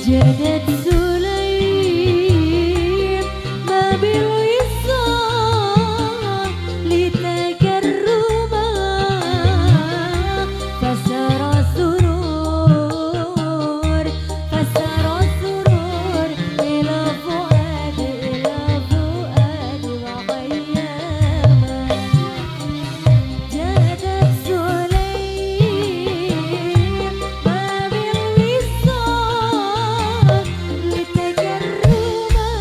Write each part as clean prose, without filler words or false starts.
جادت سليم باب الوصال لتكرما فسر سرور إلى فؤاد وخياما جادت سليم باب الوصال لتكرما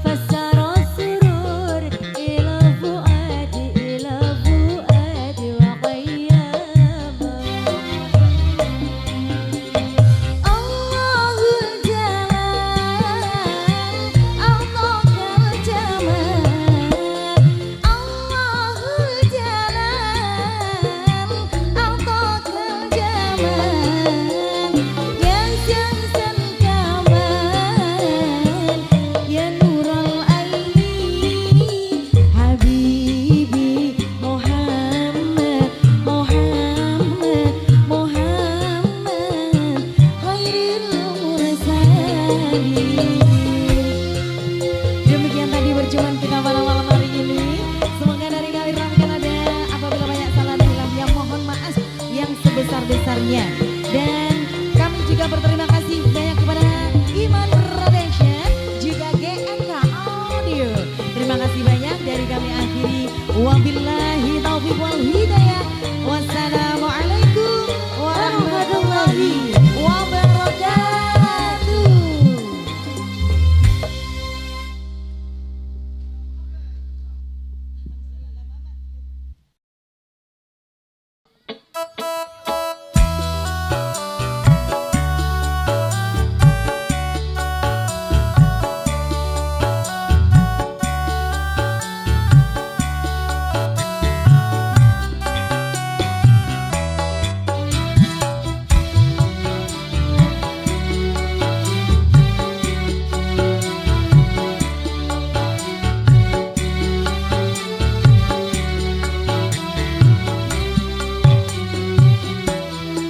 فسر سرور إلى فؤاد وخياما الله الجلال أعطاك الجمال الله الجلال أعطاك الجمال يا شمس الكمال يا نور العين حبيبي محمد خير المرسلين. Demikian tadi perjumpaan kita pada malam hari ini. Semoga dari kami rahmatkan ada apabila banyak salah dan hilang yang mohon maaf yang sebesar-besarnya. Dan kami juga berterima kasih banyak kepada Iman Production juga GNK Audio. Terima kasih banyak dari kami akhiri. Wabillahi taufiq wal hidayah. Wassalamualaikum warahmatullahi wabarakatuh.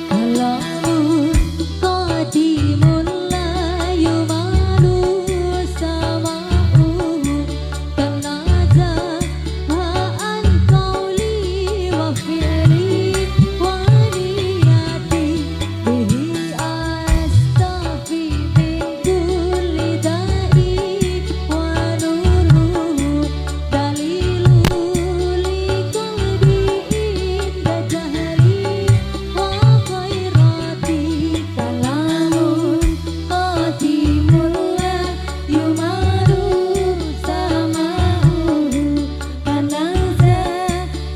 Kalamun qadimun la yumalu sama'uhu tanaza'an qawli wa fi'li wa niyati bihi astafi min kulli da'i wa nuruhu dalilu li qalbi inda jahli wa khairati kalamun qadimun la yumalu sama'uhu tanaza'an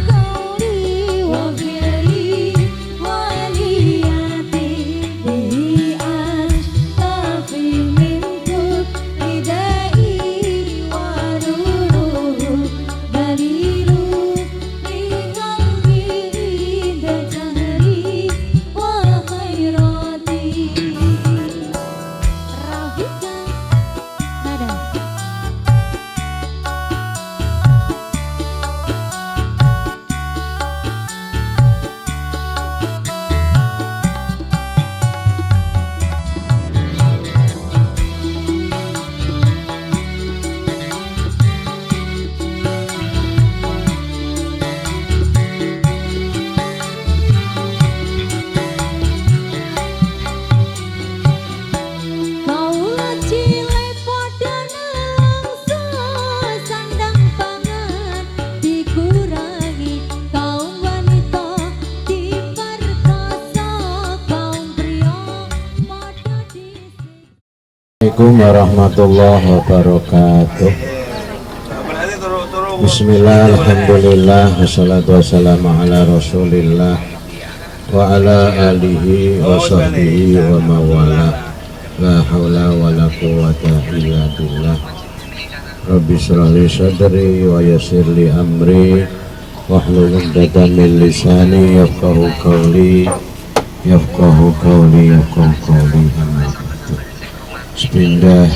qawli wa fi'li wa niyati bihi astafi min kulli da'i wa nuruhu dalilu li qalbi inda jahli wa khairati. Rafika Nada. Kaula cilik padha nelongso sandang pangan dikurangi kaum wanita diperkosa kaum pria padha disiksa. Assalamualaikum warahmatullahi wabarakatuh. Bismillah, alhamdulillah, wassalatu wassalamu ala rasulillah wa ala alihi wa sahbihi wa mawala. La hawla wa la quwwata illa billah. Rabbi shrah li sadri wa yassir li amri wahlul 'uqdatam min lisani yafqahu qawli amma ba'du. Sepindah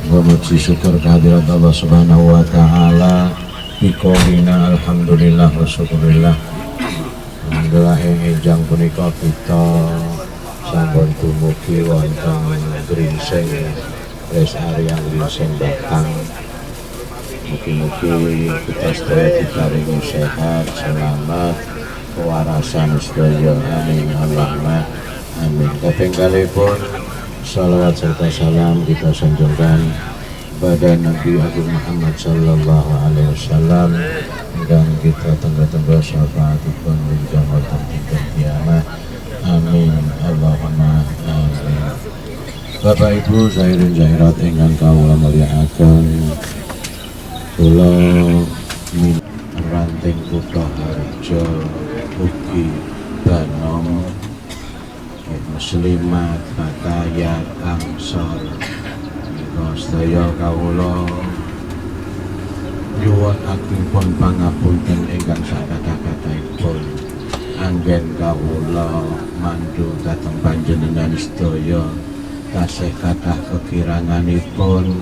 memuji syukur kehadirat Allah Subhanahu wa taala Biqaulina alhamdulillah wa syukurillah. Alhamdulillah ing enjang punika kita sampun dumugi wonten Gringsing res area Gringsing Batang. Mugi-mugi kita sedaya diparingi sehat, selamat, kewarasan sedaya. Amin Allahumma amin. Kaping kalihipun salawat serta salam kita sanjungkan pada Nabi Agung Muhammad sallallahu alaihi wasallam dan kita tengah-tengah syafaatipun menjang wonten dinten kiamat. Amin Allahumma amin. Bapak Ibu Zairin Zairat ingkang kawula mulyakaken, kula ranting kutha Harjo ugi Banom muslimat fatayat angsor sedaya kawula nyuwun agungipun pangapunten ingkang sakatah-kathahipun anggen kawula mandu dhateng panjenengan sedaya tasih kathah kekiranganipun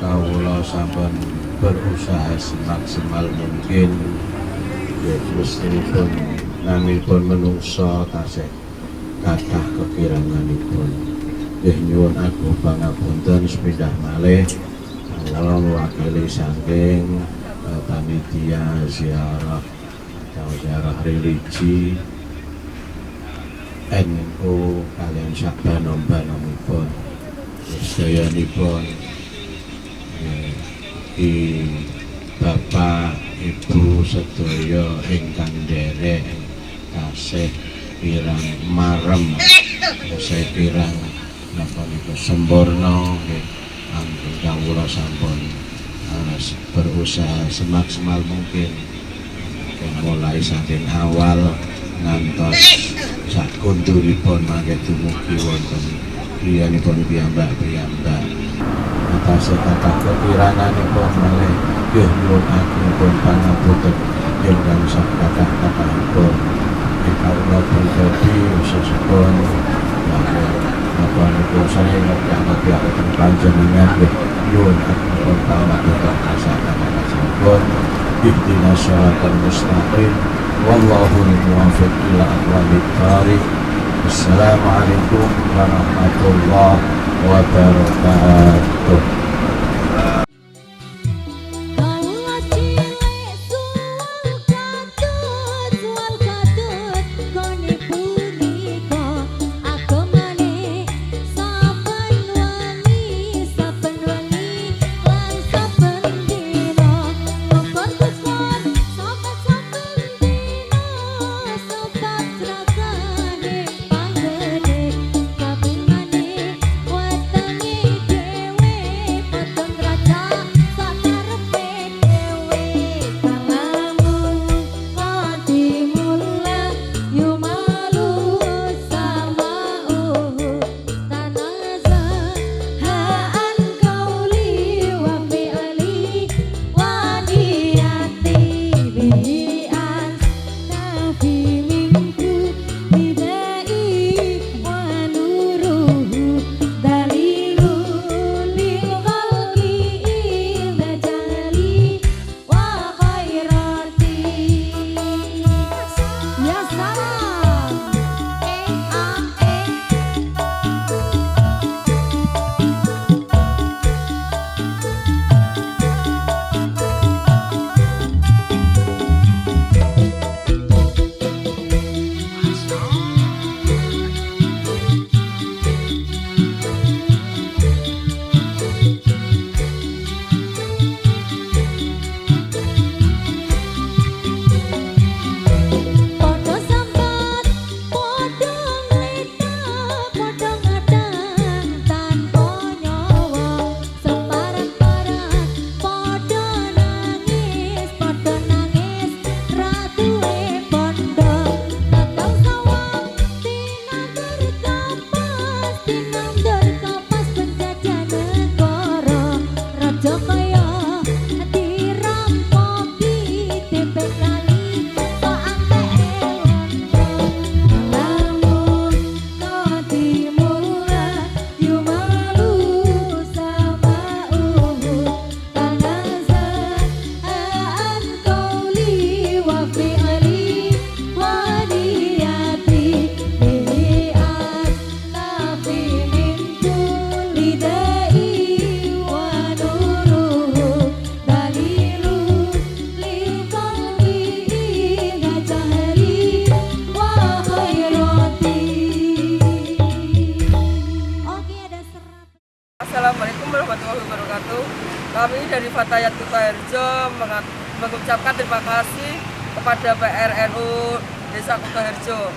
kawula sampun berusaha semaksimal mungkin mestipun namipun menungsa tasih kathah kekiranganipun. Nyuwun agung pangapunten sepindah malih kawula mewakili saking panitia ziarah atau ziarah religi NU kalian sak banom-banomipun sedayanipun di Bapak Ibu sedaya ingkang nderek tasih pirang marem tasih pirang napa niku sempurna nggih ampun kawula sampun berusaha semaksimal mungkin mulai saking awal ngantos sakunduripun mangke dumugi wonten griyanipun piyambak-piyambak atas kathah kekiranganipun malih nggih nyuwun agungipun pangapunten ingkang sakathah-kathahipun kawula pribadi khususipun apa niku saya ngerti akan panjenengan nyuwun agungipun pangapunten kasah-kasahipun ihdinas siratal mustaqim wallahu muwaffiq ila aqwamit thariq. Assalamualaikum warahmatullahi wabarakatuh. Assalamualaikum warahmatullahi wabarakatuh. Kami dari Fatayat Kutoharjo mengucapkan terima kasih kepada PRNU Desa Kutoharjo